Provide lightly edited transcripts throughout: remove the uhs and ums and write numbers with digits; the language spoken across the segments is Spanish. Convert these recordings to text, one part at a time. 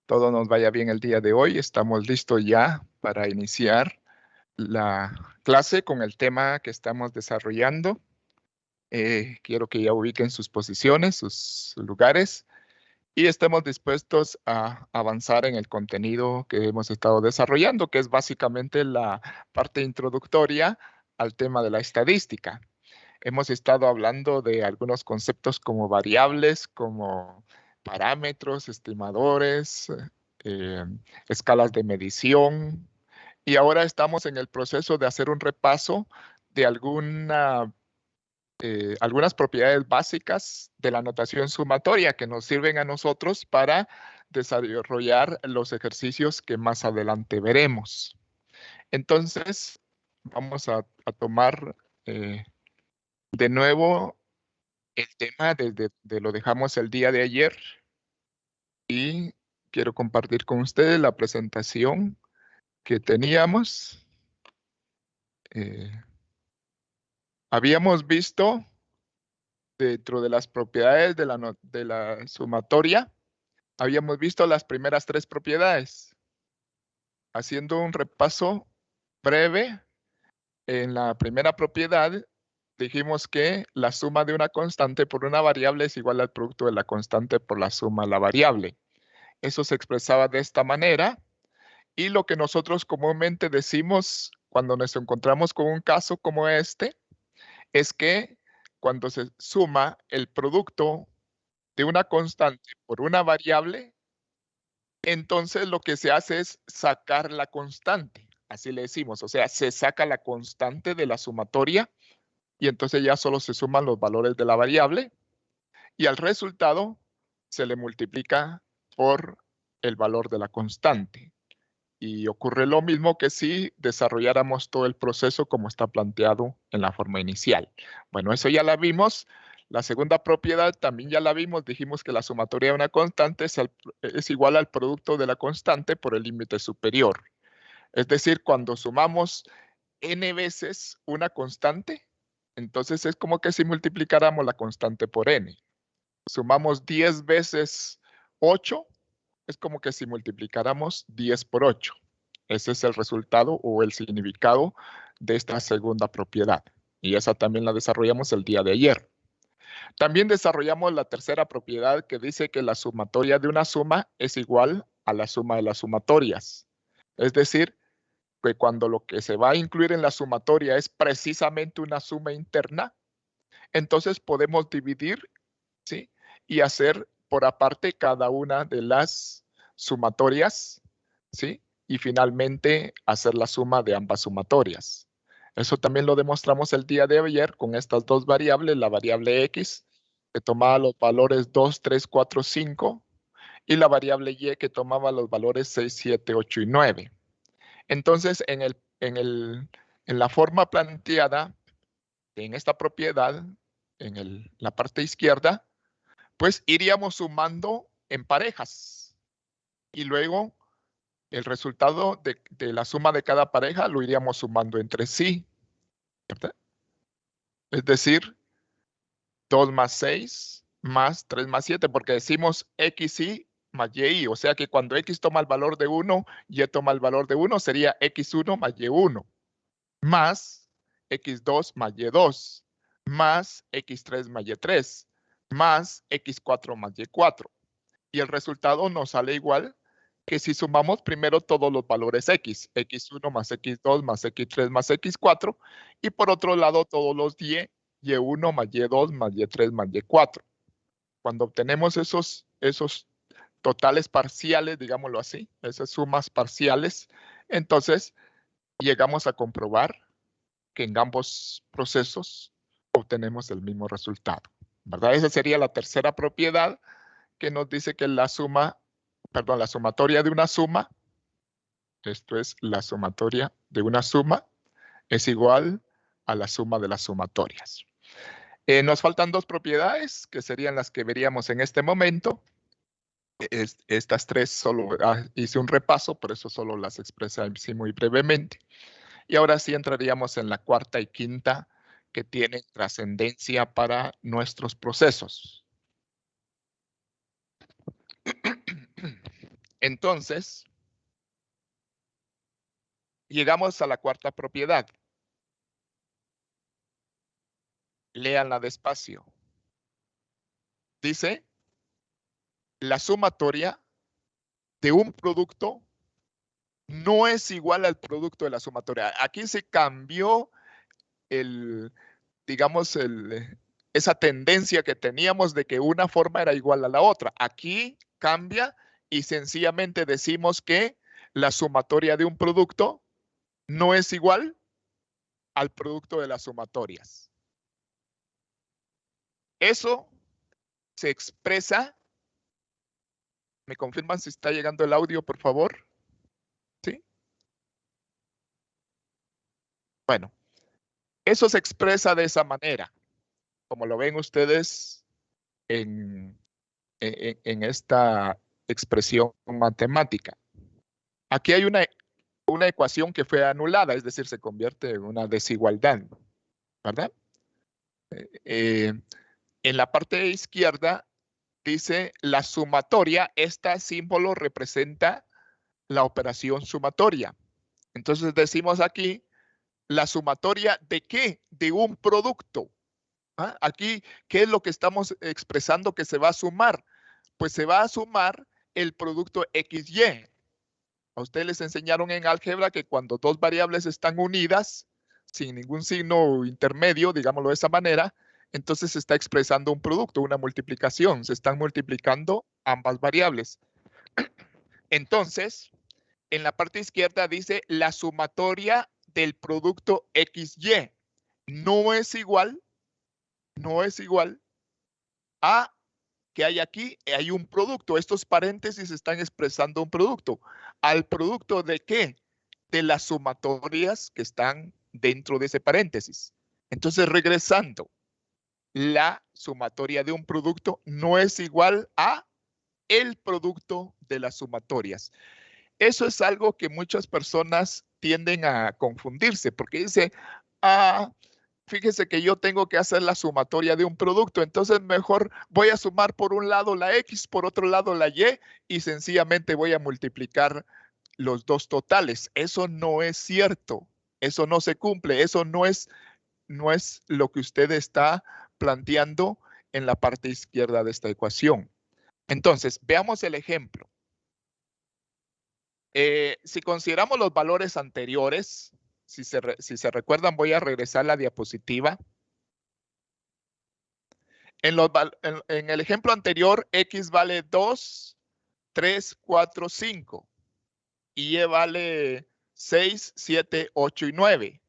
todo nos vaya bien el día de hoy. Estamos listos ya para iniciar la clase con el tema que estamos desarrollando. Quiero que ya ubiquen sus posiciones, sus lugares y estemos dispuestos a avanzar en el contenido que hemos estado desarrollando, que es básicamente la parte introductoria al tema de la estadística. Hemos estado hablando de algunos conceptos como variables, como parámetros, estimadores, escalas de medición. Y ahora estamos en el proceso de hacer un repaso de algunas propiedades básicas de la notación sumatoria que nos sirven a nosotros para desarrollar los ejercicios que más adelante veremos. Entonces, vamos a tomar de nuevo el tema desde lo dejamos el día de ayer y quiero compartir con ustedes la presentación que teníamos. Habíamos visto dentro de las propiedades de la sumatoria, habíamos visto las primeras tres propiedades. Haciendo un repaso breve, en la primera propiedad dijimos que la suma de una constante por una variable es igual al producto de la constante por la suma de la variable. Eso se expresaba de esta manera y lo que nosotros comúnmente decimos cuando nos encontramos con un caso como este es que cuando se suma el producto de una constante por una variable, entonces lo que se hace es sacar la constante. Así le decimos, o sea, se saca la constante de la sumatoria y entonces ya solo se suman los valores de la variable y al resultado se le multiplica por el valor de la constante. Y ocurre lo mismo que si desarrolláramos todo el proceso como está planteado en la forma inicial. Bueno, eso ya la vimos. La segunda propiedad también ya la vimos. Dijimos que la sumatoria de una constante es igual al producto de la constante por el límite superior. Es decir, cuando sumamos n veces una constante, entonces es como que si multiplicáramos la constante por n. Sumamos 10 veces 8, es como que si multiplicáramos 10 por 8. Ese es el resultado o el significado de esta segunda propiedad. Y esa también la desarrollamos el día de ayer. También desarrollamos la tercera propiedad que dice que la sumatoria de una suma es igual a la suma de las sumatorias. Es decir, que cuando lo que se va a incluir en la sumatoria es precisamente una suma interna, entonces podemos dividir, ¿sí? Y hacer por aparte cada una de las sumatorias, ¿sí? Y finalmente hacer la suma de ambas sumatorias. Eso también lo demostramos el día de ayer con estas dos variables, la variable x, que tomaba los valores 2, 3, 4, 5, y la variable y, que tomaba los valores 6, 7, 8 y 9. Entonces, en la forma planteada, en esta propiedad, en la parte izquierda, pues iríamos sumando en parejas y luego el resultado de la suma de cada pareja lo iríamos sumando entre sí, ¿verdad? Es decir, 2 más 6 más 3 más 7, porque decimos xy más y, o sea que cuando x toma el valor de 1, y toma el valor de 1, sería x1 más y1, más x2 más y2, más x3 más y3, más x4 más y4. Y el resultado nos sale igual que si sumamos primero todos los valores x, x1 más x2 más x3 más x4, y por otro lado todos los y1 más y2 más y3 más y4. Cuando obtenemos esos totales parciales, digámoslo así, esas sumas parciales, entonces llegamos a comprobar que en ambos procesos obtenemos el mismo resultado, ¿verdad? Esa sería la tercera propiedad que nos dice que la sumatoria de una suma, esto es la sumatoria de una suma, es igual a la suma de las sumatorias. Nos faltan dos propiedades que serían las que veríamos en este momento. Estas tres solo hice un repaso, por eso solo las expresé así muy brevemente. Y ahora sí entraríamos en la cuarta y quinta que tienen trascendencia para nuestros procesos. Entonces, llegamos a la cuarta propiedad. Léanla despacio. Dice, la sumatoria de un producto no es igual al producto de la sumatoria. Aquí se cambió digamos, esa tendencia que teníamos de que una forma era igual a la otra. Aquí cambia y sencillamente decimos que la sumatoria de un producto no es igual al producto de las sumatorias. Eso se expresa. ¿Me confirman si está llegando el audio, por favor? ¿Sí? Bueno, eso se expresa de esa manera, como lo ven ustedes en esta expresión matemática. Aquí hay una ecuación que fue anulada, es decir, se convierte en una desigualdad, ¿verdad? En la parte izquierda dice la sumatoria, este símbolo representa la operación sumatoria. Entonces decimos aquí, la sumatoria ¿de qué? De un producto. ¿Ah? Aquí, ¿qué es lo que estamos expresando que se va a sumar? Pues se va a sumar el producto XY. A ustedes les enseñaron en álgebra que cuando dos variables están unidas, sin ningún signo intermedio, digámoslo de esa manera, entonces se está expresando un producto, una multiplicación. Se están multiplicando ambas variables. Entonces, en la parte izquierda dice la sumatoria del producto XY no es igual a que hay aquí, hay un producto. Estos paréntesis están expresando un producto. ¿Al producto de qué? De las sumatorias que están dentro de ese paréntesis. Entonces, regresando, la sumatoria de un producto no es igual a el producto de las sumatorias. Eso es algo que muchas personas tienden a confundirse porque dice, fíjese que yo tengo que hacer la sumatoria de un producto, entonces mejor voy a sumar por un lado la X, por otro lado la Y y sencillamente voy a multiplicar los dos totales. Eso no es cierto, eso no se cumple, eso no es lo que usted está planteando en la parte izquierda de esta ecuación. Entonces, veamos el ejemplo. Si consideramos los valores anteriores, si se recuerdan, voy a regresar la diapositiva. En el ejemplo anterior, X vale 2, 3, 4, 5. Y Y vale 6, 7, 8 y 9.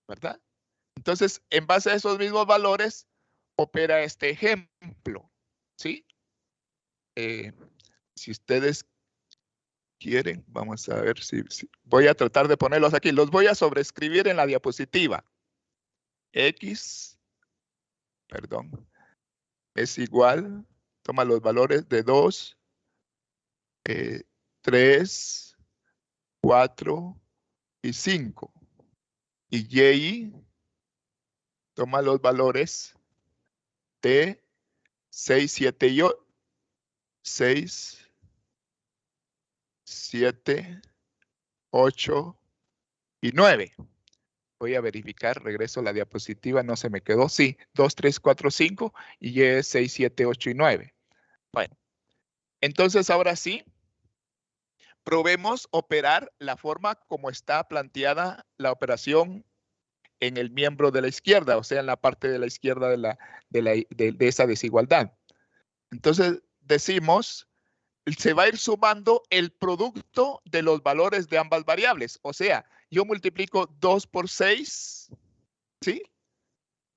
¿Verdad? Entonces, en base a esos mismos valores, opera este ejemplo. ¿Sí? Si ustedes quieren, vamos a ver si voy a tratar de ponerlos aquí. Los voy a sobreescribir en la diapositiva. X, perdón, es igual, toma los valores de 2, 3, 4 y 5. Y Y toma los valores de 6, 7 y 8. 6, 7, 8 y 9. Voy a verificar, regreso a la diapositiva, no se me quedó. Sí, 2, 3, 4, 5 y Y es 6, 7, 8 y 9. Bueno, entonces ahora sí, probemos operar la forma como está planteada la operación en el miembro de la izquierda, o sea, en la parte de la izquierda de esa desigualdad. Entonces decimos, se va a ir sumando el producto de los valores de ambas variables. O sea, yo multiplico 2 por 6, ¿sí?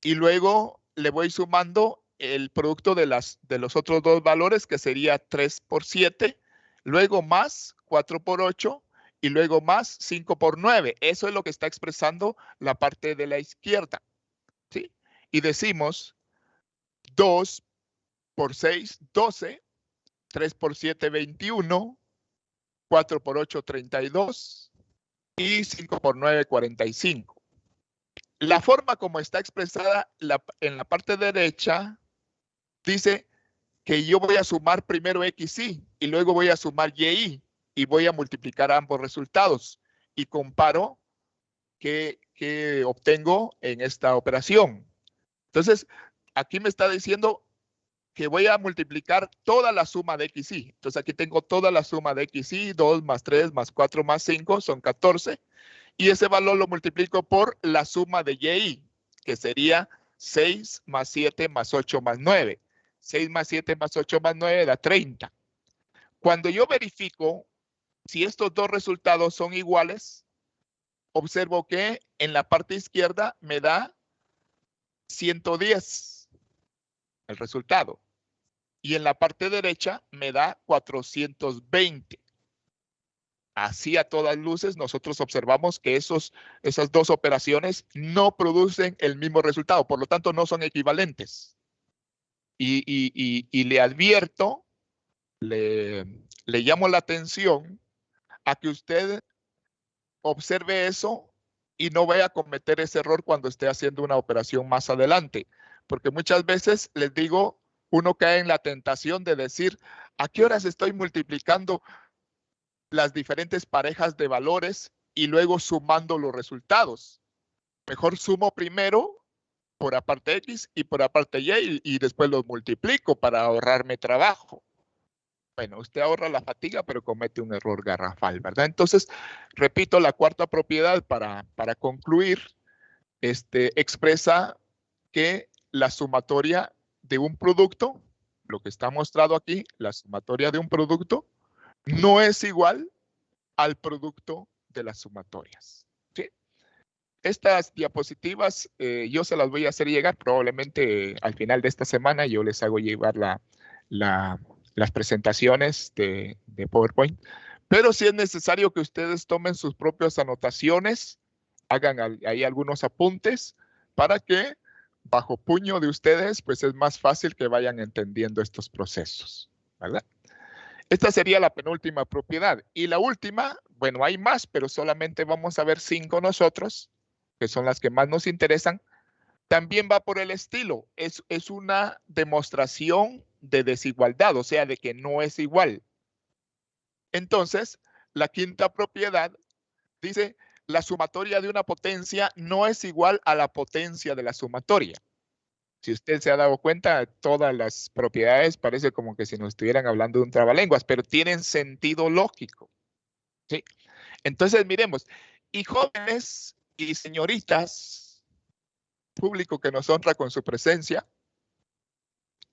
Y luego le voy sumando el producto de los otros dos valores, que sería 3 por 7, luego más 4 por 8 y luego más 5 por 9. Eso es lo que está expresando la parte de la izquierda, ¿sí? Y decimos 2 por 6, 12, 3 por 7, 21, 4 por 8, 32 y 5 por 9, 45. La forma como está expresada en la parte derecha dice que yo voy a sumar primero XY y luego voy a sumar YY. y voy a multiplicar ambos resultados y comparo qué obtengo en esta operación. Entonces, aquí me está diciendo que voy a multiplicar toda la suma de x, y. Entonces, aquí tengo toda la suma de x, y, 2 más 3 más 4 más 5 son 14. Y ese valor lo multiplico por la suma de y, que sería 6 más 7 más 8 más 9. 6 más 7 más 8 más 9 da 30. Cuando yo verifico si estos dos resultados son iguales, observo que en la parte izquierda me da 110 el resultado. Y en la parte derecha me da 420. Así a todas luces nosotros observamos que esas dos operaciones no producen el mismo resultado, por lo tanto no son equivalentes. Y le advierto, le llamo la atención a que usted observe eso y no vaya a cometer ese error cuando esté haciendo una operación más adelante. Porque muchas veces les digo, uno cae en la tentación de decir, ¿a qué horas estoy multiplicando las diferentes parejas de valores y luego sumando los resultados? Mejor sumo primero por aparte X y por aparte Y después los multiplico para ahorrarme trabajo. Bueno, usted ahorra la fatiga, pero comete un error garrafal, ¿verdad? Entonces, repito, la cuarta propiedad para concluir, expresa que la sumatoria de un producto, lo que está mostrado aquí, la sumatoria de un producto, no es igual al producto de las sumatorias. ¿Sí? Estas diapositivas yo se las voy a hacer llegar probablemente al final de esta semana. Yo les hago llevar las presentaciones de PowerPoint. Pero sí es necesario que ustedes tomen sus propias anotaciones, hagan ahí algunos apuntes para que bajo puño de ustedes, pues es más fácil que vayan entendiendo estos procesos, ¿verdad? Esta sería la penúltima propiedad. Y la última, bueno, hay más, pero solamente vamos a ver 5 nosotros, que son las que más nos interesan. También va por el estilo. Es una demostración de desigualdad, o sea, de que no es igual. Entonces, la quinta propiedad dice, la sumatoria de una potencia no es igual a la potencia de la sumatoria. Si usted se ha dado cuenta, todas las propiedades parece como que si nos estuvieran hablando de un trabalenguas, pero tienen sentido lógico. ¿Sí? Entonces, miremos. Y jóvenes y señoritas, público que nos honra con su presencia,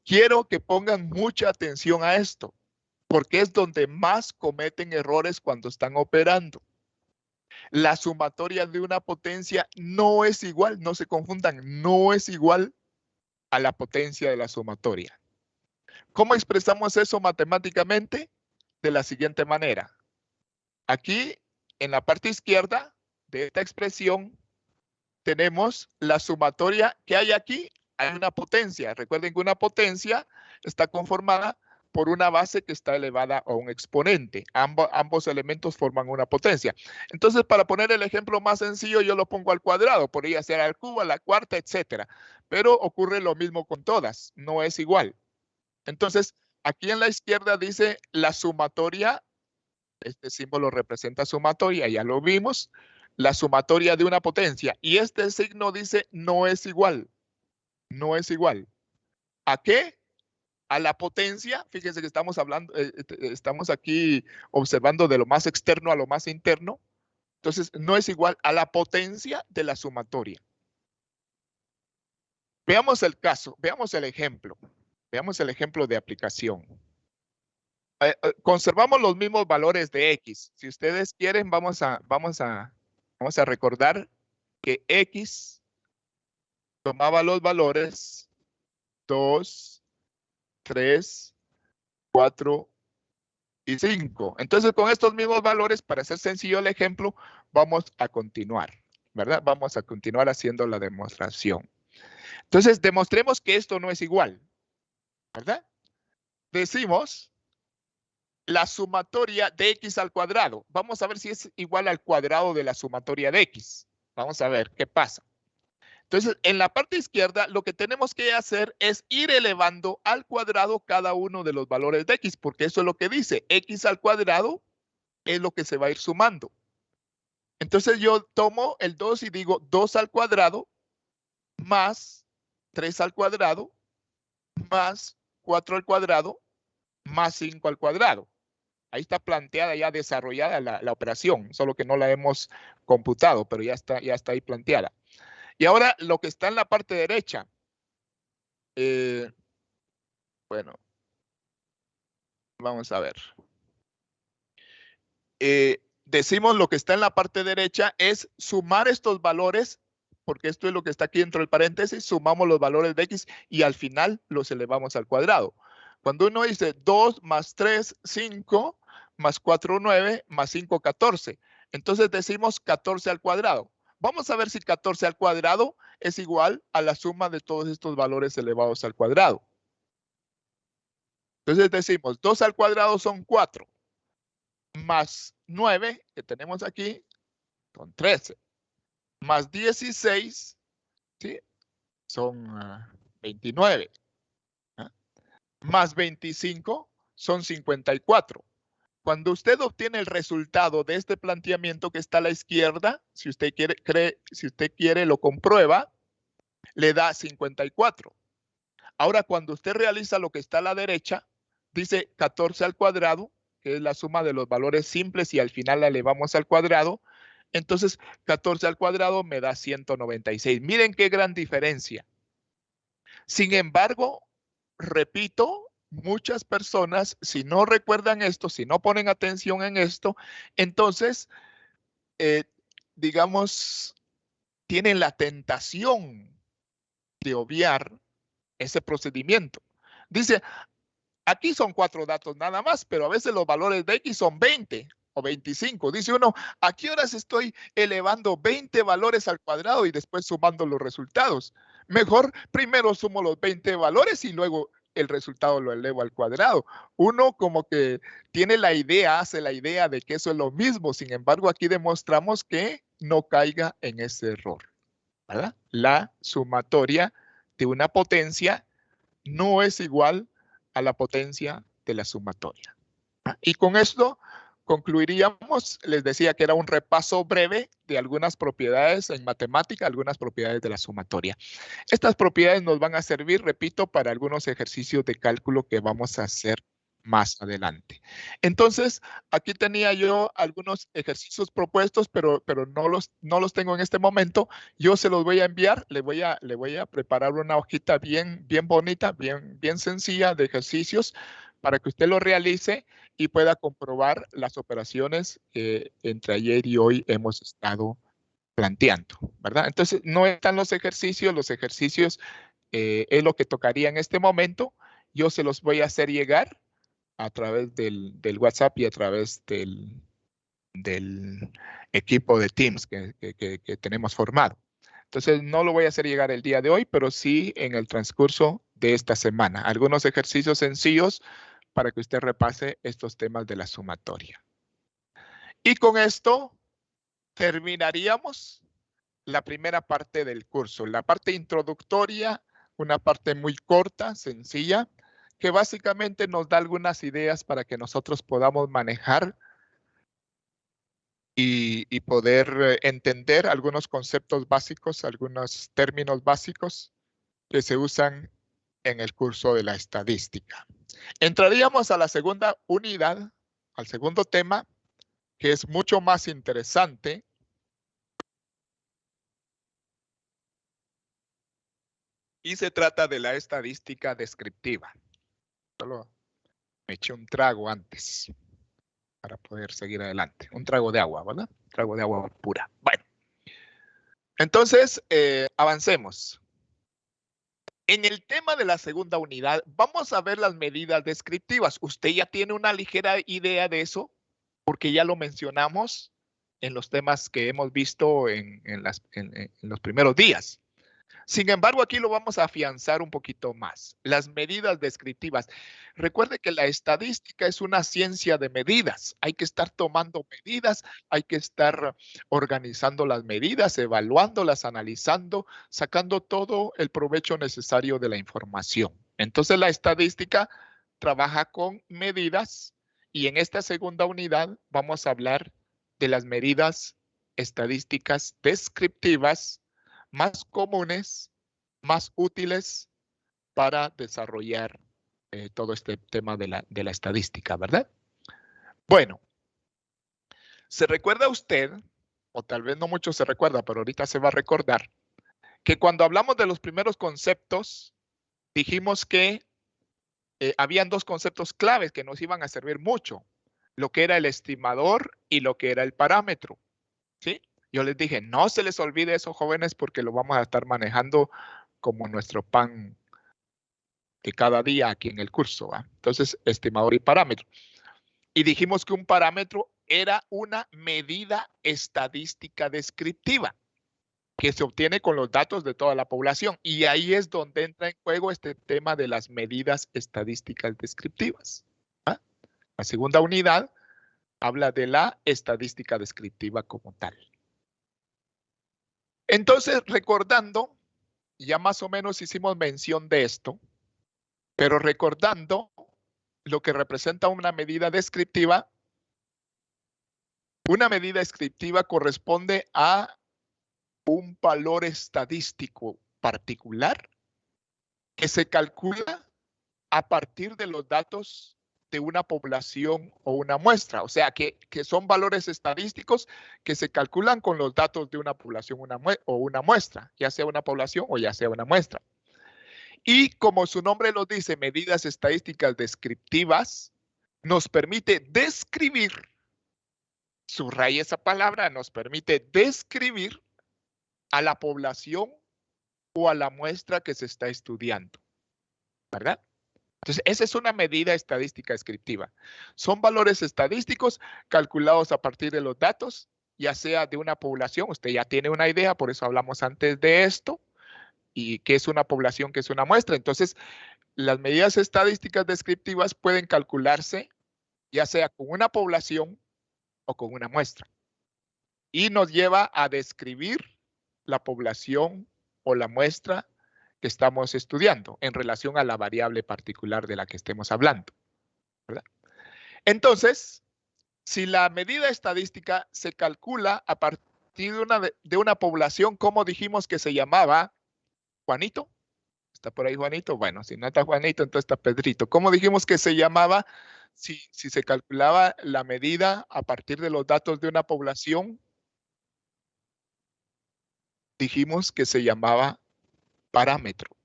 quiero que pongan mucha atención a esto, porque es donde más cometen errores cuando están operando. La sumatoria de una potencia no es igual, no se confundan, no es igual a la potencia de la sumatoria. ¿Cómo expresamos eso matemáticamente? De la siguiente manera. Aquí, en la parte izquierda de esta expresión, tenemos la sumatoria que hay aquí. Hay una potencia. Recuerden que una potencia está conformada por una base que está elevada a un exponente. Ambos elementos forman una potencia. Entonces, para poner el ejemplo más sencillo, yo lo pongo al cuadrado. Podría ser al cubo, a la cuarta, etcétera. Pero ocurre lo mismo con todas. No es igual. Entonces, aquí en la izquierda dice la sumatoria. Este símbolo representa sumatoria, ya lo vimos. La sumatoria de una potencia. Y este signo dice no es igual. No es igual. ¿A qué? A la potencia. Fíjense que estamos hablando, estamos aquí observando de lo más externo a lo más interno. Entonces, no es igual a la potencia de la sumatoria. Veamos el caso, veamos el ejemplo. Veamos el ejemplo de aplicación. Conservamos los mismos valores de X. Si ustedes quieren, vamos a recordar que X tomaba los valores 2, 3, 4 y 5. Entonces, con estos mismos valores, para hacer sencillo el ejemplo, vamos a continuar, ¿verdad? Vamos a continuar haciendo la demostración. Entonces, demostremos que esto no es igual, ¿verdad? Decimos la sumatoria de X al cuadrado. Vamos a ver si es igual al cuadrado de la sumatoria de X. Vamos a ver qué pasa. Entonces, en la parte izquierda, lo que tenemos que hacer es ir elevando al cuadrado cada uno de los valores de X, porque eso es lo que dice. X al cuadrado es lo que se va a ir sumando. Entonces yo tomo el 2 y digo 2 al cuadrado más 3 al cuadrado más 4 al cuadrado más 5 al cuadrado. Ahí está planteada, ya desarrollada la operación, solo que no la hemos computado, pero ya está ahí planteada. Y ahora lo que está en la parte derecha. Bueno, vamos a ver. Decimos lo que está en la parte derecha es sumar estos valores, porque esto es lo que está aquí dentro del paréntesis, sumamos los valores de x y al final los elevamos al cuadrado. Cuando uno dice 2 más 3, 5, más 4, 9, más 5, 14. Entonces decimos 14 al cuadrado. Vamos a ver si 14 al cuadrado es igual a la suma de todos estos valores elevados al cuadrado. Entonces decimos 2 al cuadrado son 4. Más 9, que tenemos aquí, son 13. Más 16, ¿sí? Son 29. ¿Ah? Más 25 son 54. Cuando usted obtiene el resultado de este planteamiento que está a la izquierda, si usted quiere, lo comprueba, le da 54. Ahora, cuando usted realiza lo que está a la derecha, dice 14 al cuadrado, que es la suma de los valores simples y al final la elevamos al cuadrado. Entonces, 14 al cuadrado me da 196. Miren qué gran diferencia. Sin embargo, repito, muchas personas, si no recuerdan esto, si no ponen atención en esto, entonces, digamos, tienen la tentación de obviar ese procedimiento. Dice, aquí son 4 datos nada más, pero a veces los valores de X son 20 o 25. Dice uno, ¿a qué horas estoy elevando 20 valores al cuadrado y después sumando los resultados? Mejor primero sumo los 20 valores y luego el resultado lo elevo al cuadrado. Uno como que tiene la idea, hace la idea de que eso es lo mismo. Sin embargo, aquí demostramos que no caiga en ese error, ¿verdad? La sumatoria de una potencia no es igual a la potencia de la sumatoria. Y con esto concluiríamos. Les decía que era un repaso breve de algunas propiedades en matemática, algunas propiedades de la sumatoria. Estas propiedades nos van a servir, repito, para algunos ejercicios de cálculo que vamos a hacer más adelante. Entonces, aquí tenía yo algunos ejercicios propuestos, pero no los tengo en este momento. Yo se los voy a enviar, le voy a preparar una hojita bien bonita, bien sencilla de ejercicios para que usted lo realice y pueda comprobar las operaciones que entre ayer y hoy hemos estado planteando, ¿verdad? Entonces, no están los ejercicios es lo que tocaría en este momento. Yo se los voy a hacer llegar a través del WhatsApp y a través del equipo de Teams que tenemos formado. Entonces, no lo voy a hacer llegar el día de hoy, pero sí en el transcurso de esta semana. Algunos ejercicios sencillos para que usted repase estos temas de la sumatoria. Y con esto terminaríamos la primera parte del curso. La parte introductoria, una parte muy corta, sencilla, que básicamente nos da algunas ideas para que nosotros podamos manejar y poder entender algunos conceptos básicos, algunos términos básicos que se usan en el curso de la estadística. Entraríamos a la segunda unidad, al segundo tema, que es mucho más interesante. Y se trata de la estadística descriptiva. Solo me eché un trago antes para poder seguir adelante. Un trago de agua, ¿verdad? Un trago de agua pura. Bueno. Entonces, avancemos. En el tema de la segunda unidad, vamos a ver las medidas descriptivas. ¿Usted ya tiene una ligera idea de eso? Porque ya lo mencionamos en los temas que hemos visto en los primeros días. Sin embargo, aquí lo vamos a afianzar un poquito más. Las medidas descriptivas. Recuerde que la estadística es una ciencia de medidas. Hay que estar tomando medidas, hay que estar organizando las medidas, evaluándolas, analizando, sacando todo el provecho necesario de la información. Entonces, la estadística trabaja con medidas Y en esta segunda unidad vamos a hablar de las medidas estadísticas descriptivas más comunes, más útiles para desarrollar todo este tema de la estadística, ¿verdad? Bueno, ¿se recuerda usted, o tal vez no mucho se recuerda, pero ahorita se va a recordar, que cuando hablamos de los primeros conceptos, dijimos que habían dos conceptos claves que nos iban a servir mucho, lo que era el estimador y lo que era el parámetro, ¿sí? Yo les dije, no se les olvide eso, jóvenes, porque lo vamos a estar manejando como nuestro pan de cada día aquí en el curso, ¿va? Entonces, estimador y parámetro. Y dijimos que un parámetro era una medida estadística descriptiva que se obtiene con los datos de toda la población. Y ahí es donde entra en juego este tema de las medidas estadísticas descriptivas. ¿Ah? La segunda unidad habla de la estadística descriptiva como tal. Entonces, recordando, ya más o menos hicimos mención de esto, pero recordando lo que representa una medida descriptiva corresponde a un valor estadístico particular que se calcula a partir de los datos de una población o una muestra. O sea, que son valores estadísticos que se calculan con los datos de una población o una muestra, ya sea una población o ya sea una muestra. Y como su nombre lo dice, medidas estadísticas descriptivas, nos permite describir, subraya esa palabra, nos permite describir a la población o a la muestra que se está estudiando, ¿verdad? Entonces, esa es una medida estadística descriptiva. Son valores estadísticos calculados a partir de los datos, ya sea de una población, usted ya tiene una idea, por eso hablamos antes de esto, y qué es una población, qué es una muestra. Entonces, las medidas estadísticas descriptivas pueden calcularse ya sea con una población o con una muestra. Y nos lleva a describir la población o la muestra que estamos estudiando en relación a la variable particular de la que estemos hablando, ¿verdad? Entonces, si la medida estadística se calcula a partir de una población, ¿cómo dijimos que se llamaba? Juanito. ¿Está por ahí Juanito? Bueno, si no está Juanito, entonces está Pedrito. ¿Cómo dijimos que se llamaba? Si se calculaba la medida a partir de los datos de una población, dijimos que se llamaba parámetro.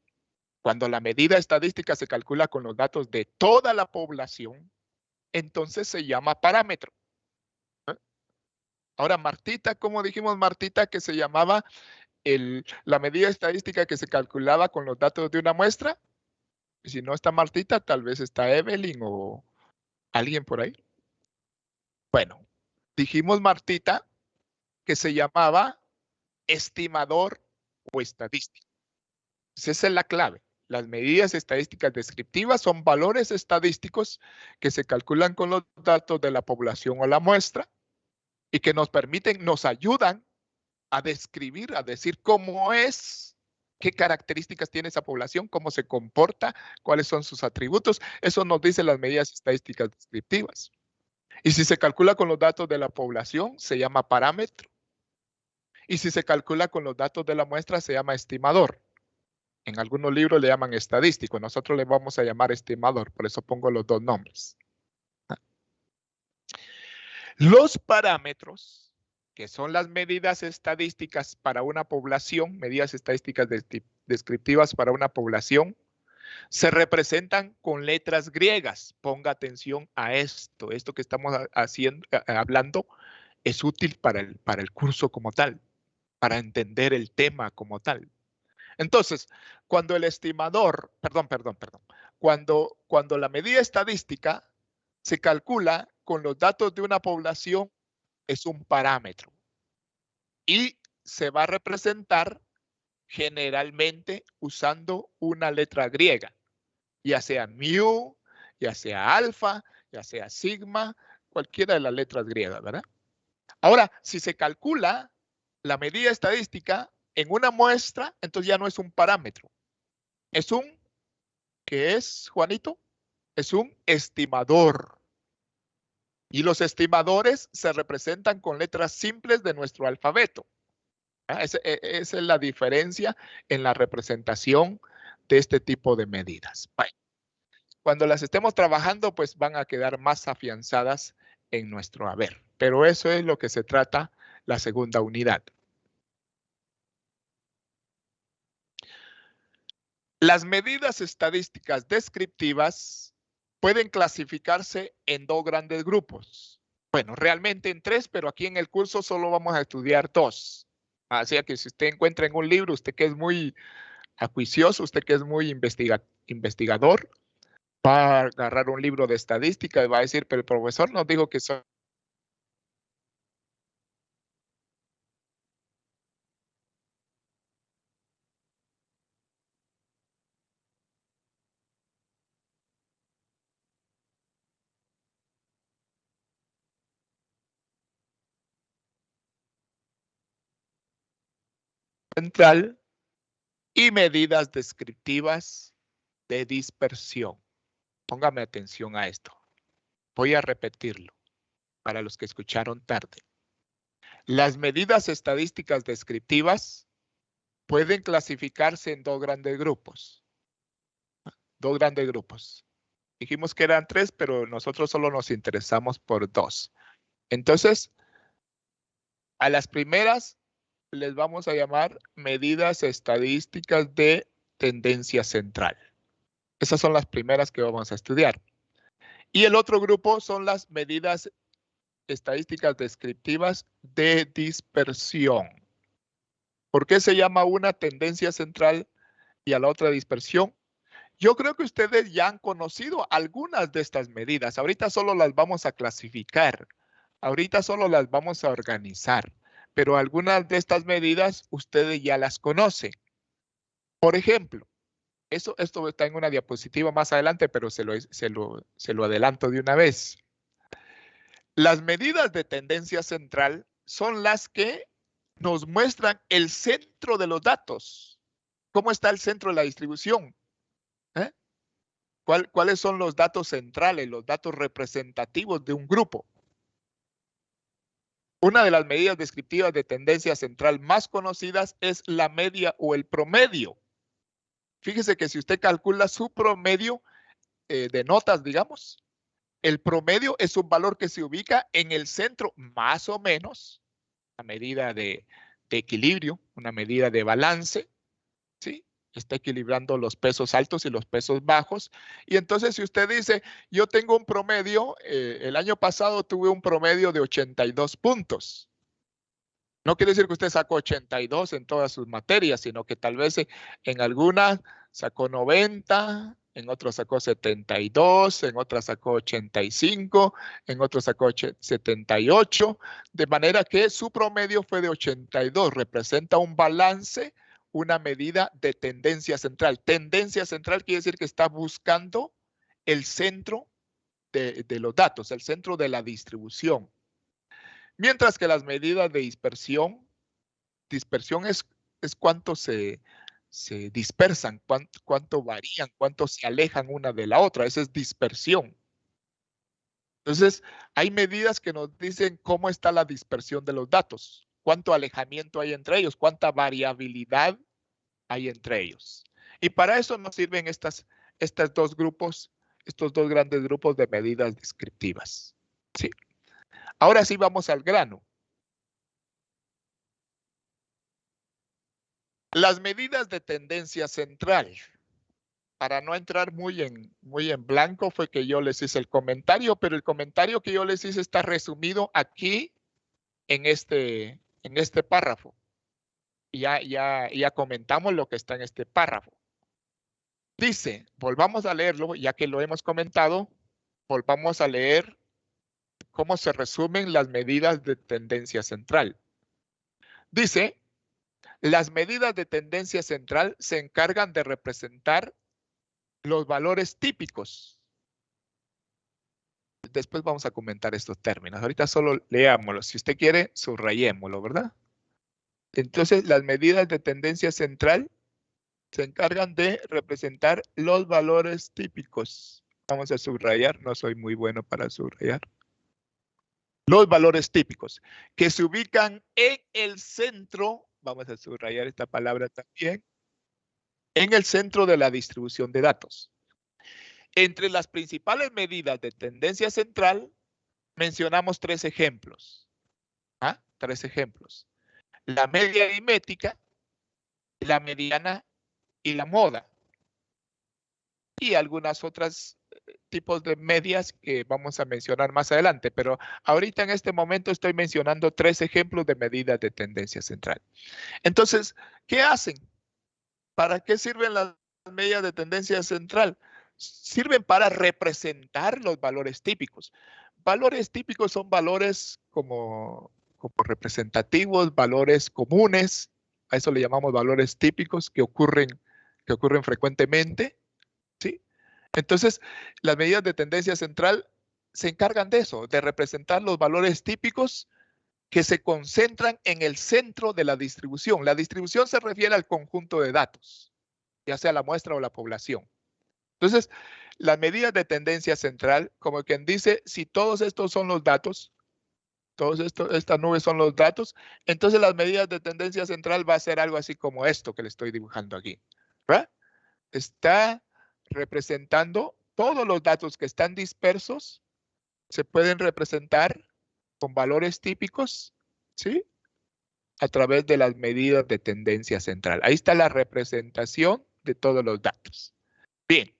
Cuando la medida estadística se calcula con los datos de toda la población, entonces se llama parámetro. Ahora, Martita, ¿cómo dijimos, Martita, que se llamaba la medida estadística que se calculaba con los datos de una muestra? Si no está Martita, tal vez está Evelyn o alguien por ahí. Bueno, dijimos, Martita, que se llamaba estimador o estadístico. Entonces, esa es la clave. Las medidas estadísticas descriptivas son valores estadísticos que se calculan con los datos de la población o la muestra y que nos permiten, nos ayudan a describir, a decir cómo es, qué características tiene esa población, cómo se comporta, cuáles son sus atributos. Eso nos dicen las medidas estadísticas descriptivas. Y si se calcula con los datos de la población, se llama parámetro. Y si se calcula con los datos de la muestra, se llama estimador. En algunos libros le llaman estadístico. Nosotros le vamos a llamar estimador. Por eso pongo los dos nombres. Los parámetros, que son las medidas estadísticas para una población, medidas estadísticas descriptivas para una población, se representan con letras griegas. Ponga atención a esto. Esto que estamos hablando es útil para el curso como tal, para entender el tema como tal. Entonces, cuando el estimador, cuando la medida estadística se calcula con los datos de una población, es un parámetro y se va a representar generalmente usando una letra griega, ya sea mu, ya sea alfa, ya sea sigma, cualquiera de las letras griegas, ¿verdad? Ahora, si se calcula la medida estadística en una muestra, entonces ya no es un parámetro. Es ¿qué es, Juanito? Es un estimador. Y los estimadores se representan con letras simples de nuestro alfabeto. Esa es la diferencia en la representación de este tipo de medidas. Bueno, cuando las estemos trabajando, pues van a quedar más afianzadas en nuestro haber. Pero eso es lo que se trata la segunda unidad. Las medidas estadísticas descriptivas pueden clasificarse en dos grandes grupos. Bueno, realmente en tres, pero aquí en el curso solo vamos a estudiar dos. Así que si usted encuentra en un libro, usted que es muy acuicioso, usted que es muy investigador, va a agarrar un libro de estadística y va a decir, pero el profesor nos dijo que son central y medidas descriptivas de dispersión. Póngame atención a esto. Voy a repetirlo para los que escucharon tarde. Las medidas estadísticas descriptivas pueden clasificarse en dos grandes grupos. Dos grandes grupos. Dijimos que eran tres, pero nosotros solo nos interesamos por dos. Entonces, a las primeras les vamos a llamar medidas estadísticas de tendencia central. Esas son las primeras que vamos a estudiar. Y el otro grupo son las medidas estadísticas descriptivas de dispersión. ¿Por qué se llama una tendencia central y a la otra dispersión? Yo creo que ustedes ya han conocido algunas de estas medidas. Ahorita solo las vamos a clasificar. Ahorita solo las vamos a organizar. Pero algunas de estas medidas ustedes ya las conocen. Por ejemplo, esto está en una diapositiva más adelante, pero se lo adelanto de una vez. Las medidas de tendencia central son las que nos muestran el centro de los datos. ¿Cómo está el centro de la distribución? ¿Cuáles son los datos centrales, los datos representativos de un grupo? Una de las medidas descriptivas de tendencia central más conocidas es la media o el promedio. Fíjese que si usted calcula su promedio de notas, digamos, el promedio es un valor que se ubica en el centro, más o menos, una medida de equilibrio, una medida de balance, ¿sí? Está equilibrando los pesos altos y los pesos bajos. Y entonces, si usted dice, yo tengo un promedio, el año pasado tuve un promedio de 82 puntos. No quiere decir que usted sacó 82 en todas sus materias, sino que tal vez en algunas sacó 90, en otras sacó 72, en otras sacó 85, en otras sacó 78, de manera que su promedio fue de 82. Representa un balance, una medida de tendencia central. Tendencia central quiere decir que está buscando el centro de los datos, el centro de la distribución. Mientras que las medidas de dispersión es cuánto se dispersan, cuánto varían, cuánto se alejan una de la otra. Esa es dispersión. Entonces, hay medidas que nos dicen cómo está la dispersión de los datos, cuánto alejamiento hay entre ellos, cuánta variabilidad hay entre ellos. Y para eso nos sirven estos dos grandes grupos de medidas descriptivas. ¿Sí? Ahora sí vamos al grano. Las medidas de tendencia central. Para no entrar muy en blanco fue que yo les hice el comentario, pero el comentario que yo les hice está resumido aquí en este párrafo. Ya comentamos lo que está en este párrafo. Dice, volvamos a leerlo, ya que lo hemos comentado, volvamos a leer cómo se resumen las medidas de tendencia central. Dice, las medidas de tendencia central se encargan de representar los valores típicos. Después vamos a comentar estos términos. Ahorita solo leámoslos. Si usted quiere, subrayémoslo, ¿verdad? Entonces, las medidas de tendencia central se encargan de representar los valores típicos. Vamos a subrayar. No soy muy bueno para subrayar. Los valores típicos que se ubican en el centro, vamos a subrayar esta palabra también, en el centro de la distribución de datos. Entre las principales medidas de tendencia central, mencionamos tres ejemplos. Tres ejemplos. La media aritmética, la mediana y la moda. Y algunas otras tipos de medias que vamos a mencionar más adelante, pero ahorita en este momento estoy mencionando tres ejemplos de medidas de tendencia central. Entonces, ¿qué hacen? ¿Para qué sirven las medidas de tendencia central? Sirven para representar los valores típicos. Valores típicos son valores como representativos, valores comunes, a eso le llamamos valores típicos que ocurren frecuentemente, ¿sí? Entonces, las medidas de tendencia central se encargan de eso, de representar los valores típicos que se concentran en el centro de la distribución. La distribución se refiere al conjunto de datos, ya sea la muestra o la población. Entonces, las medidas de tendencia central, como quien dice, si todos estos son los datos, estas nubes son los datos, entonces las medidas de tendencia central va a ser algo así como esto que le estoy dibujando aquí, ¿verdad? Está representando todos los datos que están dispersos, se pueden representar con valores típicos, ¿sí? A través de las medidas de tendencia central. Ahí está la representación de todos los datos. Bien.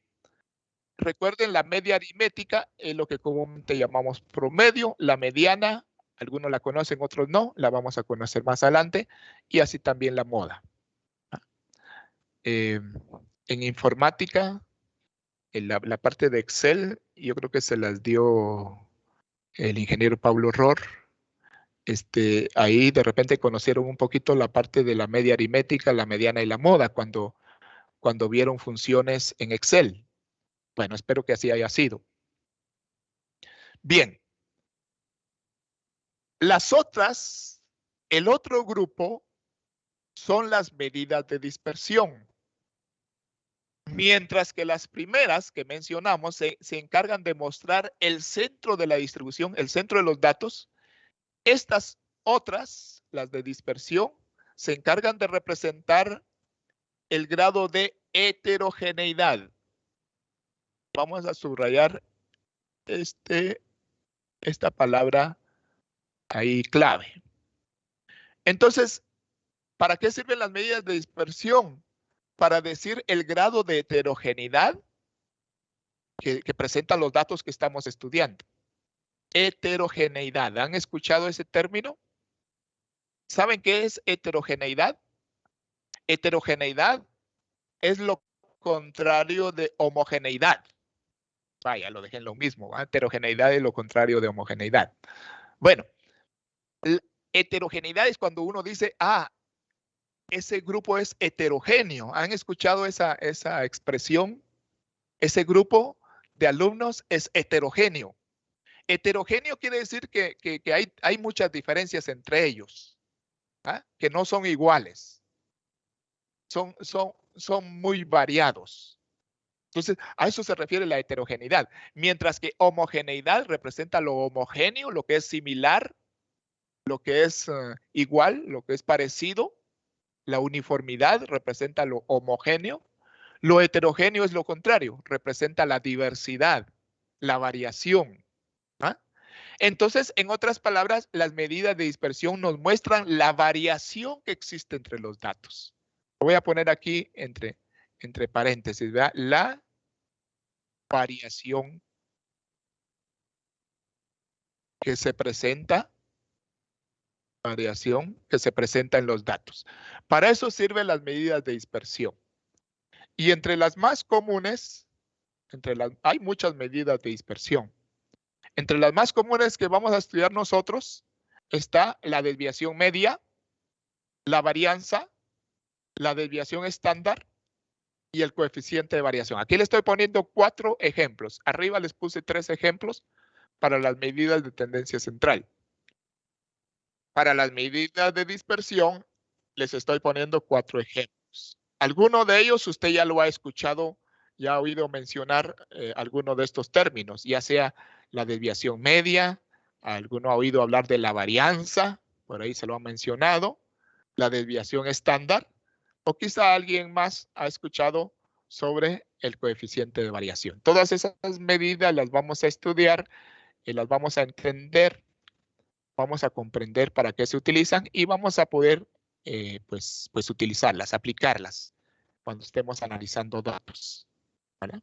Recuerden, la media aritmética es lo que comúnmente llamamos promedio, la mediana, algunos la conocen, otros no, la vamos a conocer más adelante, y así también la moda. En informática, en la parte de Excel, yo creo que se las dio el ingeniero Pablo Ror. Ahí de repente conocieron un poquito la parte de la media aritmética, la mediana y la moda cuando vieron funciones en Excel. Bueno, espero que así haya sido. Bien. Las otras, el otro grupo, son las medidas de dispersión. Mientras que las primeras que mencionamos se encargan de mostrar el centro de la distribución, el centro de los datos. Estas otras, las de dispersión, se encargan de representar el grado de heterogeneidad. Vamos a subrayar esta palabra ahí clave. Entonces, ¿para qué sirven las medidas de dispersión? Para decir el grado de heterogeneidad que presentan los datos que estamos estudiando. Heterogeneidad. ¿Han escuchado ese término? ¿Saben qué es heterogeneidad? Heterogeneidad es lo contrario de homogeneidad. Vaya, lo dejé en lo mismo. ¿Va? Heterogeneidad es lo contrario de homogeneidad. Bueno, heterogeneidad es cuando uno dice, ese grupo es heterogéneo. ¿Han escuchado esa expresión? Ese grupo de alumnos es heterogéneo. Heterogéneo quiere decir que hay muchas diferencias entre ellos, que no son iguales. Son muy variados. Entonces, a eso se refiere la heterogeneidad. Mientras que homogeneidad representa lo homogéneo, lo que es similar, lo que es igual, lo que es parecido. La uniformidad representa lo homogéneo. Lo heterogéneo es lo contrario, representa la diversidad, la variación. Entonces, en otras palabras, las medidas de dispersión nos muestran la variación que existe entre los datos. Lo voy a poner aquí entre paréntesis, ¿verdad? La variación que se presenta en los datos. Para eso sirven las medidas de dispersión. Y entre las más comunes, hay muchas medidas de dispersión. Entre las más comunes que vamos a estudiar nosotros está la desviación media, la varianza, la desviación estándar y el coeficiente de variación. Aquí le estoy poniendo 4 ejemplos. Arriba les puse 3 ejemplos para las medidas de tendencia central. Para las medidas de dispersión les estoy poniendo 4 ejemplos. Alguno de ellos usted ya lo ha escuchado, ya ha oído mencionar alguno de estos términos, ya sea la desviación media, Alguno ha oído hablar de la varianza, por ahí se lo han mencionado, la desviación estándar, o quizá alguien más ha escuchado sobre el coeficiente de variación. Todas esas medidas las vamos a estudiar y las vamos a entender, vamos a comprender para qué se utilizan y vamos a poder pues utilizarlas, aplicarlas cuando estemos analizando datos, ¿vale?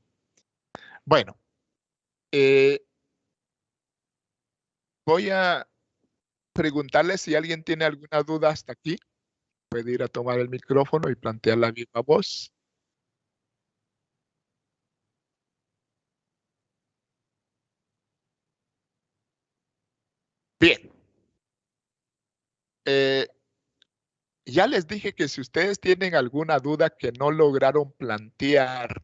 Bueno, voy a preguntarle si alguien tiene alguna duda hasta aquí. Puede ir a tomar el micrófono y plantear la viva voz. Bien. Ya les dije que si ustedes tienen alguna duda que no lograron plantear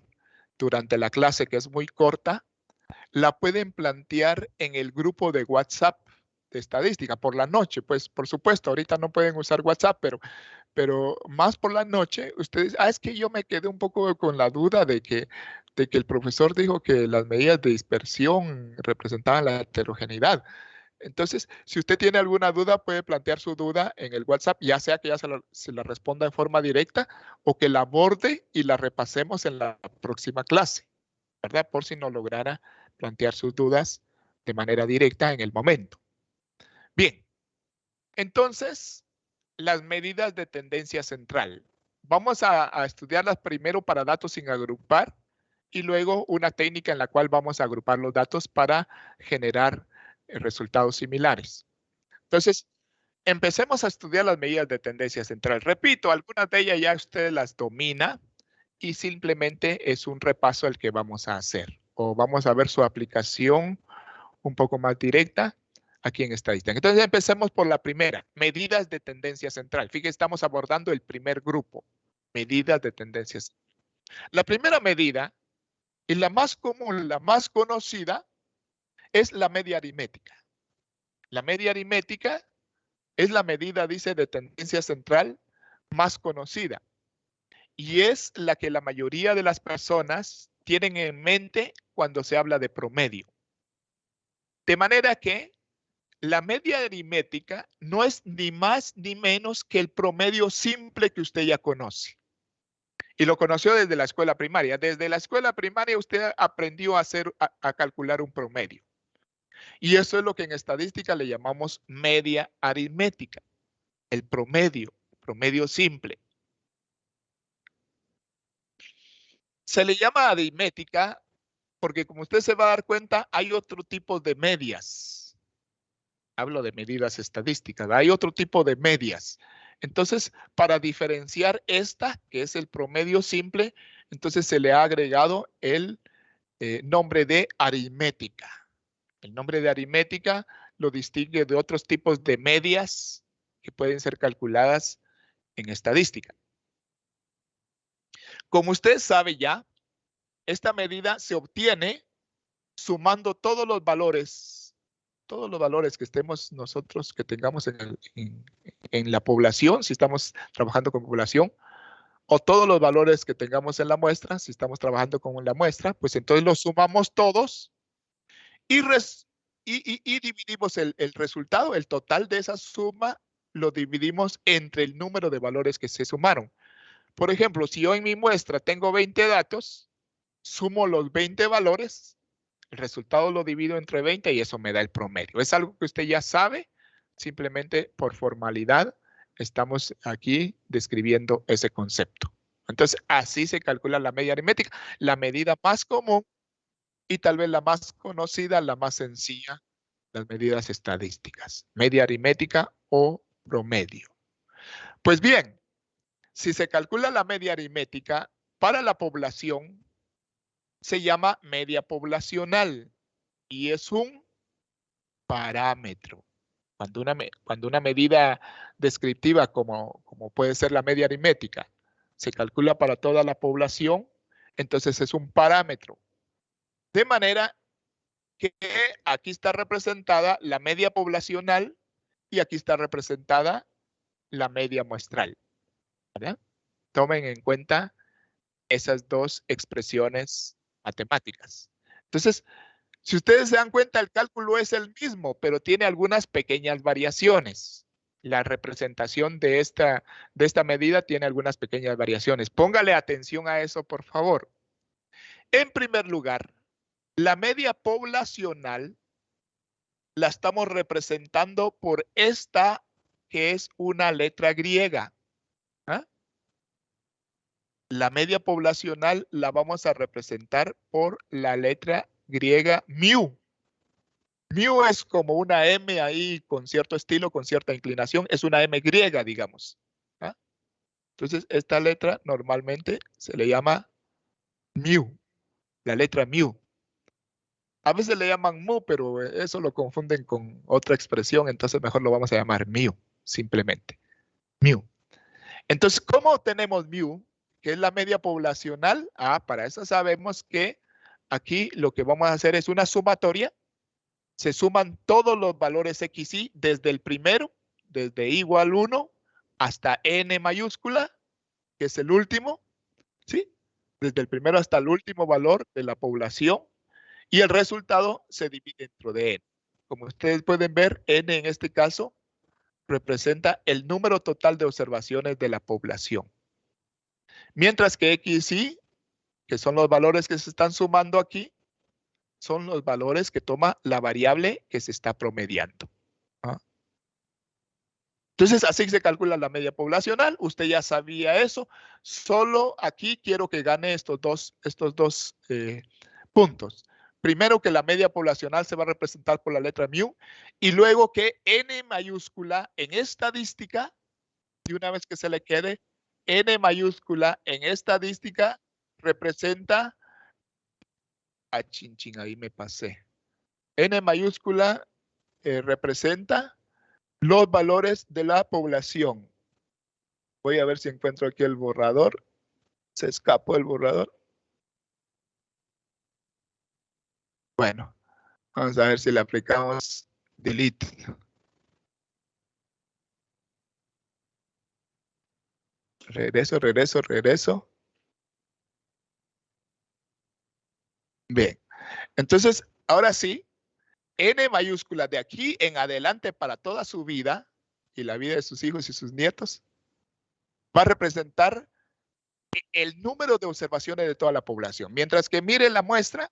durante la clase, que es muy corta, la pueden plantear en el grupo de WhatsApp de estadística por la noche. Pues por supuesto, ahorita no pueden usar WhatsApp, pero más por la noche, ustedes, es que yo me quedé un poco con la duda de que el profesor dijo que las medidas de dispersión representaban la heterogeneidad. Entonces, si usted tiene alguna duda, puede plantear su duda en el WhatsApp, ya sea que ya se la responda en forma directa o que la aborde y la repasemos en la próxima clase, ¿verdad? Por si no lograra plantear sus dudas de manera directa en el momento. Bien, entonces, las medidas de tendencia central. Vamos a estudiarlas primero para datos sin agrupar y luego una técnica en la cual vamos a agrupar los datos para generar resultados similares. Entonces, empecemos a estudiar las medidas de tendencia central. Repito, algunas de ellas ya usted las domina y simplemente es un repaso el que vamos a hacer. O vamos a ver su aplicación un poco más directa aquí en estadística. Entonces, empecemos por la primera, medidas de tendencia central. Fíjense, estamos abordando el primer grupo, medidas de tendencia central. La primera medida y la más común, la más conocida, es la media aritmética. La media aritmética es la medida, dice, de tendencia central más conocida y es la que la mayoría de las personas tienen en mente cuando se habla de promedio. De manera que la media aritmética no es ni más ni menos que el promedio simple que usted ya conoce. Y lo conoció desde la escuela primaria. Desde la escuela primaria usted aprendió a calcular un promedio. Y eso es lo que en estadística le llamamos media aritmética. El promedio simple. Se le llama aritmética porque, como usted se va a dar cuenta, hay otro tipo de medias. Hablo de medidas estadísticas. Hay otro tipo de medias. Entonces, para diferenciar esta, que es el promedio simple, entonces se le ha agregado el nombre de aritmética. El nombre de aritmética lo distingue de otros tipos de medias que pueden ser calculadas en estadística. Como usted sabe ya, esta medida se obtiene sumando todos los valores que estemos nosotros, que tengamos en la población, si estamos trabajando con población, o todos los valores que tengamos en la muestra, si estamos trabajando con la muestra, pues entonces los sumamos todos y dividimos el resultado, el total de esa suma, lo dividimos entre el número de valores que se sumaron. Por ejemplo, si yo en mi muestra tengo 20 datos, sumo los 20 valores, el resultado lo divido entre 20 y eso me da el promedio. Es algo que usted ya sabe, simplemente por formalidad estamos aquí describiendo ese concepto. Entonces, así se calcula la media aritmética, la medida más común y tal vez la más conocida, la más sencilla, las medidas estadísticas, media aritmética o promedio. Pues bien, si se calcula la media aritmética para la población, se llama media poblacional y es un parámetro. Cuando una medida descriptiva como puede ser la media aritmética se calcula para toda la población, entonces es un parámetro. De manera que aquí está representada la media poblacional y aquí está representada la media muestral, ¿verdad? Tomen en cuenta esas dos expresiones matemáticas. Entonces, Si ustedes se dan cuenta, el cálculo es el mismo, pero tiene algunas pequeñas variaciones. La representación de esta medida tiene algunas pequeñas variaciones. Póngale atención a eso, por favor. En primer lugar, la media poblacional la estamos representando por esta, que es una letra griega. ¿Ah? La media poblacional la vamos a representar por la letra griega mu. Mu es como una M ahí con cierto estilo, con cierta inclinación. Es una M griega, digamos. ¿Ah? Entonces, esta letra normalmente se le llama mu, la letra mu. A veces le llaman mu, pero eso lo confunden con otra expresión, entonces mejor lo vamos a llamar mu, simplemente. Mu. Entonces, ¿cómo tenemos mu? Que es la media poblacional. Para eso sabemos que aquí lo que vamos a hacer es una sumatoria. Se suman todos los valores x, y desde el primero, desde igual 1 hasta n mayúscula, que es el último, ¿sí? Desde el primero hasta el último valor de la población, y el resultado se divide dentro de n. Como ustedes pueden ver, n en este caso representa el número total de observaciones de la población. Mientras que x, y, que son los valores que se están sumando aquí, son los valores que toma la variable que se está promediando. Entonces, así se calcula la media poblacional. Usted ya sabía eso. Solo aquí quiero que gane estos dos puntos. Primero, que la media poblacional se va a representar por la letra mu, y luego que n mayúscula en estadística, y una vez que se le quede, n mayúscula en estadística representa, ahí me pasé. N mayúscula representa los valores de la población. Voy a ver si encuentro aquí el borrador. Se escapó el borrador. Bueno, vamos a ver si le aplicamos delete. Regreso. Bien, entonces, ahora sí, N mayúscula de aquí en adelante para toda su vida y la vida de sus hijos y sus nietos va a representar el número de observaciones de toda la población. Mientras que mire la muestra,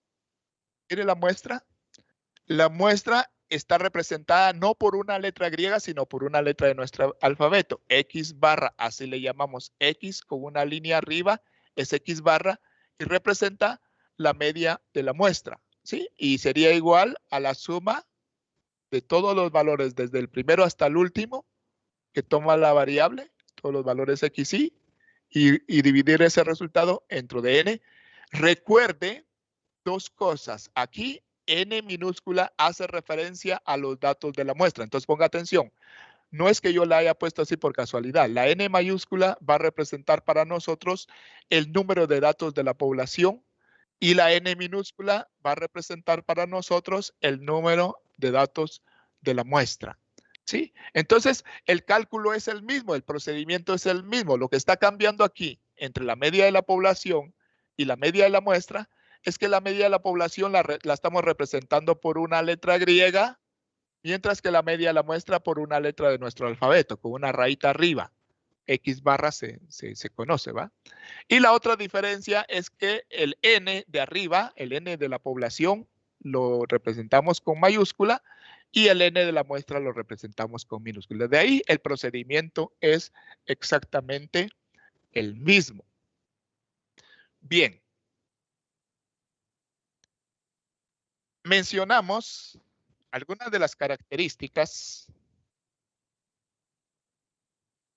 la muestra está representada no por una letra griega, sino por una letra de nuestro alfabeto. X barra, así le llamamos X con una línea arriba, es X barra, y representa la media de la muestra, ¿sí? Y sería igual a la suma de todos los valores desde el primero hasta el último que toma la variable, todos los valores x, y dividir ese resultado entre de n. Recuerde dos cosas. Aquí n minúscula hace referencia a los datos de la muestra. Entonces ponga atención. No es que yo la haya puesto así por casualidad. La n mayúscula va a representar para nosotros el número de datos de la población, y la n minúscula va a representar para nosotros el número de datos de la muestra. ¿Sí? Entonces, el cálculo es el mismo, el procedimiento es el mismo. Lo que está cambiando aquí entre la media de la población y la media de la muestra es que la media de la población la estamos representando por una letra griega, mientras que la media de la muestra por una letra de nuestro alfabeto, con una rayita arriba. X barra se conoce, ¿va? Y la otra diferencia es que el N de arriba, el N de la población, lo representamos con mayúscula, y el N de la muestra lo representamos con minúscula. De ahí el procedimiento es exactamente el mismo. Bien. Mencionamos algunas de las características.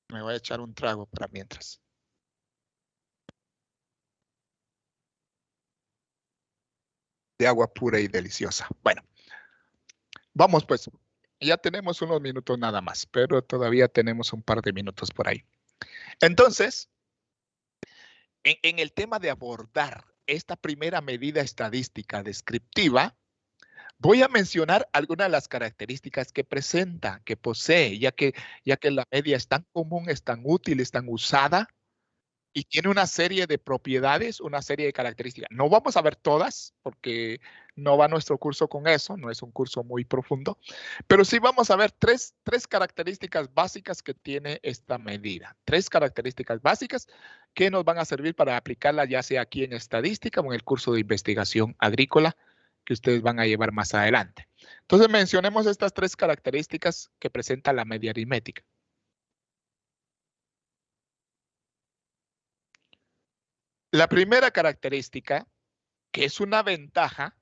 Me voy a echar un trago para mientras. De agua pura y deliciosa. Bueno, vamos pues. Ya tenemos unos minutos nada más, pero todavía tenemos un par de minutos por ahí. Entonces, en el tema de abordar esta primera medida estadística descriptiva, voy a mencionar algunas de las características que presenta, que posee, ya que la media es tan común, es tan útil, es tan usada, y tiene una serie de propiedades, una serie de características. No vamos a ver todas, porque No va nuestro curso con eso, no es un curso muy profundo, pero sí vamos a ver tres características básicas que tiene esta medida. 3 características básicas que nos van a servir para aplicarla ya sea aquí en estadística o en el curso de investigación agrícola que ustedes van a llevar más adelante. Entonces mencionemos estas 3 características que presenta la media aritmética. La primera característica, que es una ventaja,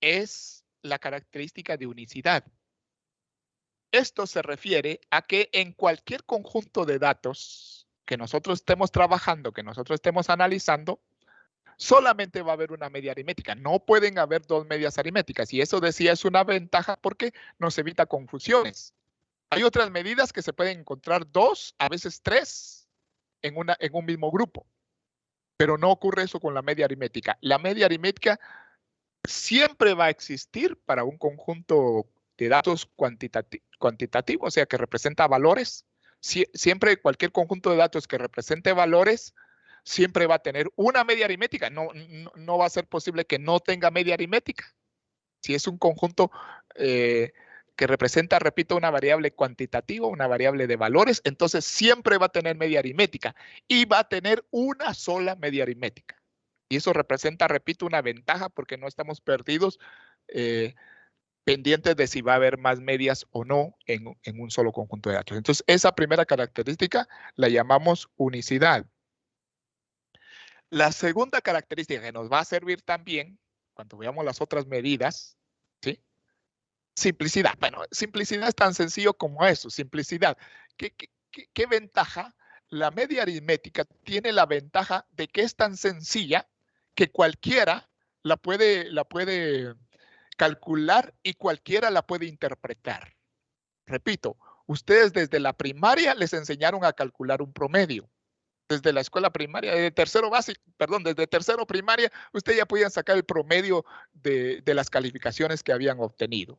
es la característica de unicidad. Esto se refiere a que en cualquier conjunto de datos que nosotros estemos trabajando, que nosotros estemos analizando, solamente va a haber una media aritmética. No pueden haber 2 medias aritméticas. Y eso decía es una ventaja porque nos evita confusiones. Hay otras medidas que se pueden encontrar 2, a veces 3 en un mismo grupo. Pero no ocurre eso con la media aritmética. La media aritmética siempre va a existir para un conjunto de datos cuantitativos, o sea, que representa valores. Siempre cualquier conjunto de datos que represente valores, siempre va a tener una media aritmética. No va a ser posible que no tenga media aritmética. Si es un conjunto que representa, repito, una variable cuantitativa, una variable de valores, entonces siempre va a tener media aritmética y va a tener una sola media aritmética. Y eso representa, repito, una ventaja porque no estamos perdidos pendientes de si va a haber más medias o no en un solo conjunto de datos. Entonces, esa primera característica la llamamos unicidad. La segunda característica que nos va a servir también, cuando veamos las otras medidas, ¿sí? Simplicidad. Bueno, simplicidad es tan sencillo como eso, simplicidad. ¿Qué ventaja? La media aritmética tiene la ventaja de que es tan sencilla que cualquiera la puede calcular y cualquiera la puede interpretar. Repito, ustedes desde la primaria les enseñaron a calcular un promedio. Desde la escuela primaria, desde tercero primaria, ustedes ya podían sacar el promedio de las calificaciones que habían obtenido,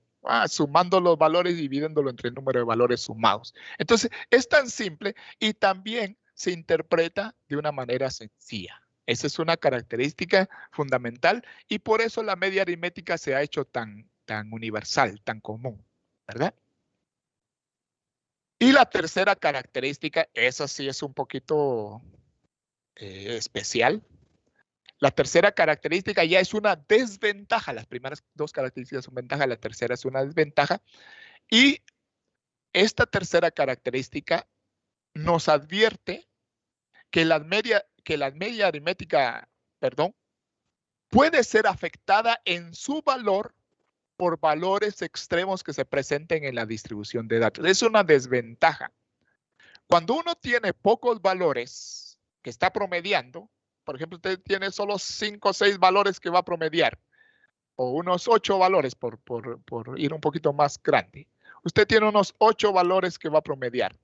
sumando los valores y dividiéndolo entre el número de valores sumados. Entonces, es tan simple y también se interpreta de una manera sencilla. Esa es una característica fundamental y por eso la media aritmética se ha hecho tan universal, tan común, ¿verdad? Y la tercera característica, esa sí es un poquito especial. La tercera característica ya es una desventaja. Las primeras 2 características son ventaja, la tercera es una desventaja. Y esta tercera característica nos advierte que la media aritmética, puede ser afectada en su valor por valores extremos que se presenten en la distribución de datos. Es una desventaja. Cuando uno tiene pocos valores que está promediando, por ejemplo, usted tiene solo 5 o 6 valores que va a promediar, o unos 8 valores por ir un poquito más grande. Usted tiene unos 8 valores que va a promediar,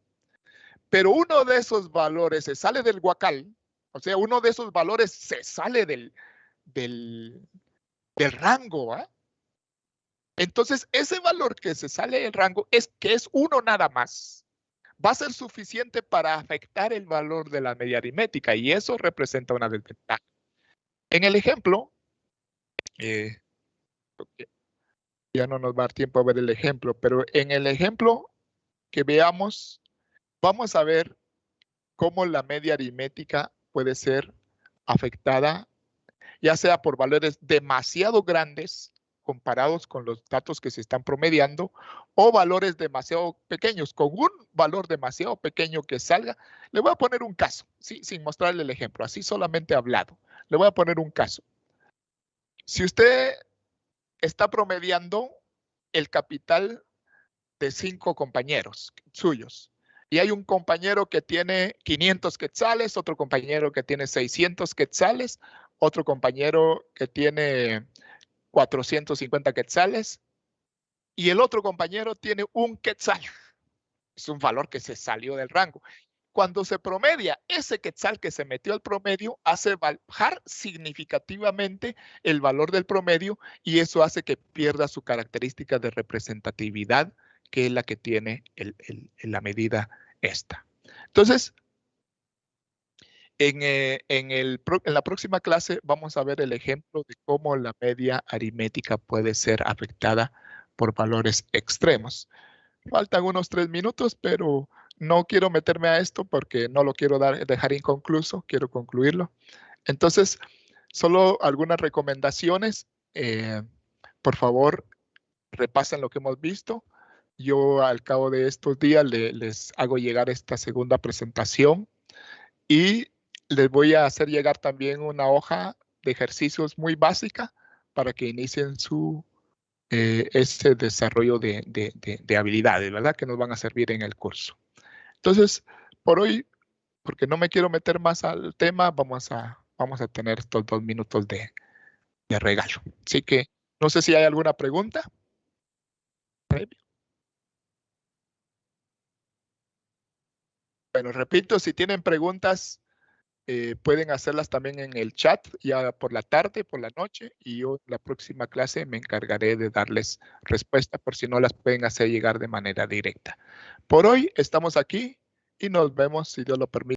pero uno de esos valores se sale del guacal, o sea, uno de esos valores se sale del rango, ¿eh? Entonces, ese valor que se sale del rango es que es uno nada más. Va a ser suficiente para afectar el valor de la media aritmética y eso representa una desventaja. En el ejemplo, ya no nos va a dar tiempo a ver el ejemplo, pero en el ejemplo que veamos, vamos a ver cómo la media aritmética puede ser afectada, ya sea por valores demasiado grandes comparados con los datos que se están promediando o valores demasiado pequeños. Con un valor demasiado pequeño que salga, le voy a poner un caso, ¿sí? Sin mostrarle el ejemplo, así solamente hablado. Le voy a poner un caso. Si usted está promediando el capital de 5 compañeros suyos y hay un compañero que tiene 500 quetzales, otro compañero que tiene 600 quetzales, otro compañero que tiene 450 quetzales y el otro compañero tiene 1 quetzal. Es un valor que se salió del rango. Cuando se promedia, ese quetzal que se metió al promedio hace bajar significativamente el valor del promedio y eso hace que pierda su característica de representatividad, que es la que tiene la medida esta. Entonces, En la próxima clase vamos a ver el ejemplo de cómo la media aritmética puede ser afectada por valores extremos. Faltan unos 3 minutos, pero no quiero meterme a esto porque no lo quiero dejar inconcluso, quiero concluirlo. Entonces, solo algunas recomendaciones. Por favor, repasen lo que hemos visto. Yo al cabo de estos días les hago llegar esta segunda presentación y les voy a hacer llegar también una hoja de ejercicios muy básica para que inicien este desarrollo de habilidades, ¿verdad? Que nos van a servir en el curso. Entonces, por hoy, porque no me quiero meter más al tema, vamos a tener estos 2 minutos de regalo. Así que no sé si hay alguna pregunta. Bueno, repito, si tienen preguntas, pueden hacerlas también en el chat, ya por la tarde, por la noche, y yo en la próxima clase me encargaré de darles respuesta por si no las pueden hacer llegar de manera directa. Por hoy estamos aquí y nos vemos, si Dios lo permite.